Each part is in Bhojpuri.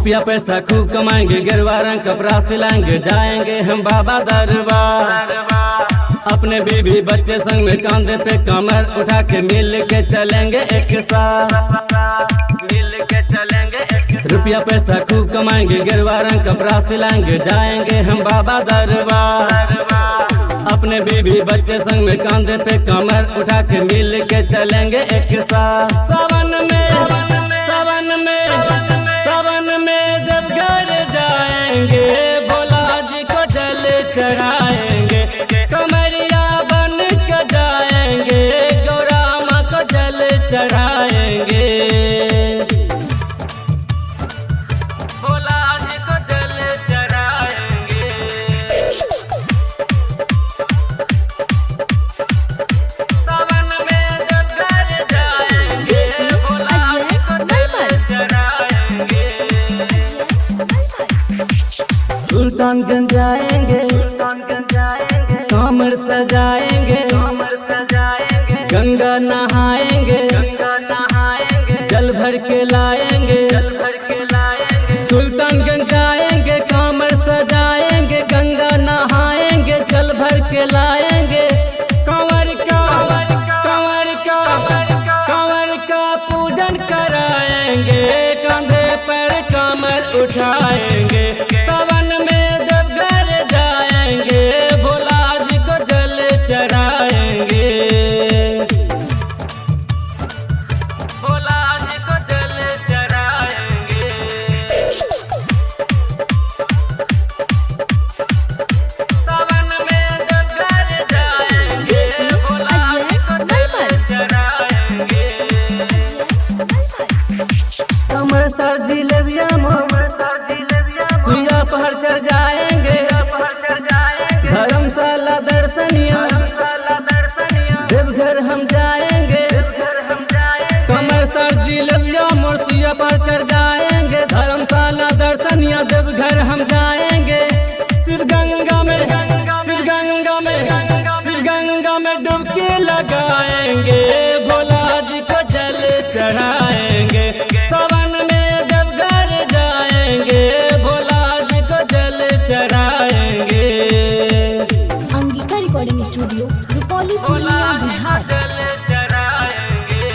रुपया पैसा खूब कमाएंगे, गेरुआ रंग कपड़ा सिलाएंगे, जाएंगे हम बाबा दरबार। अपने बीवी बच्चे संग में कांधे पे कमर उठा के मिल के चलेंगे एक साथ, मिल के चलेंगे। रुपया पैसा खूब कमाएंगे, गेरुआ रंग कपड़ा सिलाएंगे, जाएंगे हम बाबा दरबार। अपने बीवी बच्चे संग में कांधे पे कमर उठा के मिल के चलेंगे एक साथ। सावन में देवघर जाएंगे, भोला जी को जल चढ़ाएंगे, कमरिया बन के जाएंगे, गौरा माँ को जल चढ़ाएंगे, भोला जी को जल चढ़ाएंगे। सावन में देवघर जाएंगे, भोला जी को जल चढ़ाएंगे। सुल्तानगंज जाएंगे, कमर सजाएंगे, गंगा नहाएंगे, जल भर के लाएंगे। सुल्तानगंज जाएंगे, कमर सजाएंगे, गंगा नहाएंगे, जल भर के लाएंगे। कंवर का पूजन कराएंगे, कंधे पर कमर उठाएंगे। सावन में देवघर जाएंगे, भोला जी को जल चढ़ाएंगे, भोला जी को जल चढ़ाएंगे। सावन में देवघर जाएंगे, भोला जी को जल चढ़ाएंगे। अमृतसर जिलेबिया सुइया पहाड़ चढ़ जाएंगे, धर्मशाला दर्शनिया देवघर हम जाएंगे। कमरसर जिलेबिया सुइया पहाड़ चढ़ जाएंगे, धर्मशाला दर्शनिया देवघर हम जाएंगे। शिवगंगा में डुबकी लगाएंगे, भोला जी को जल चढ़ाएंगे। सावन में देवघर जाएंगे, भोला जी को जल चढ़ाएंगे। Angika recording studio Rupauli Purnia Bihar. जल चढ़ाएंगे।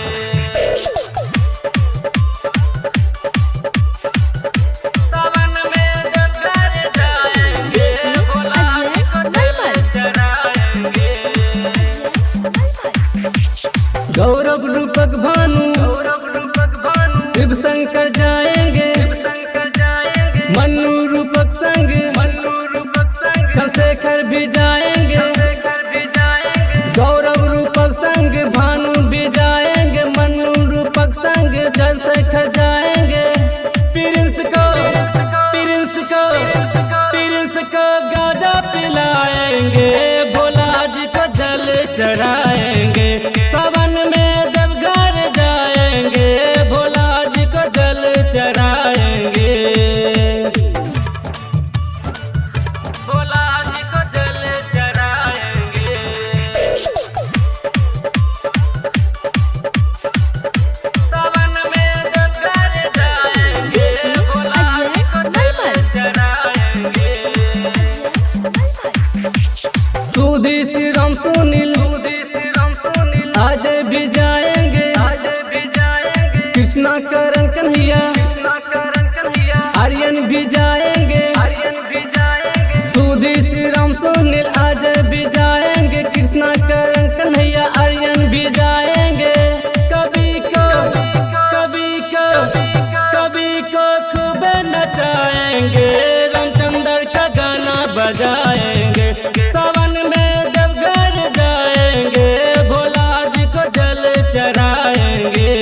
सावन में देवघर जाएंगे, भोला जी को जल चढ़ाएंगे। गौरव रूपक भानु शिव शंकर जाएंगे, मन्नू रूपक संग चंद्रशेखर भी जाएंगे। गौरव रूपक संग भानु भी जाएंगे, मन्नू रूपक संग चंद्रशेखर जाएंगे। प्रिंस को गाजा पिलाएंगे, भोला जी को जल चढ़ाएंगे। सावन में देवघर जाएंगे, भोला जी को जल चढ़ाएंगे, भोला जी को जल चढ़ाएंगे। सावन में देवघर जाएंगे, भोला जी को जल चढ़ाएंगे। सुधी श्रीराम सुनील आज भी जाएंगे, कृष्णा करण कन्हैया आर्यन भी जाएंगे। सुधी श्रीराम सुनील आज भी जाएंगे, कृष्णा करण कन्हैया आर्यन भी जाएंगे। कभी को खूब नचाएंगे, रामचंद्र का गाना बजाएंगे। सावन में देवघर जाएंगे, भोला जी को जल चढ़ाएंगे।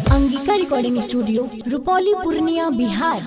Angika recording studio Rupauli Purnia Bihar.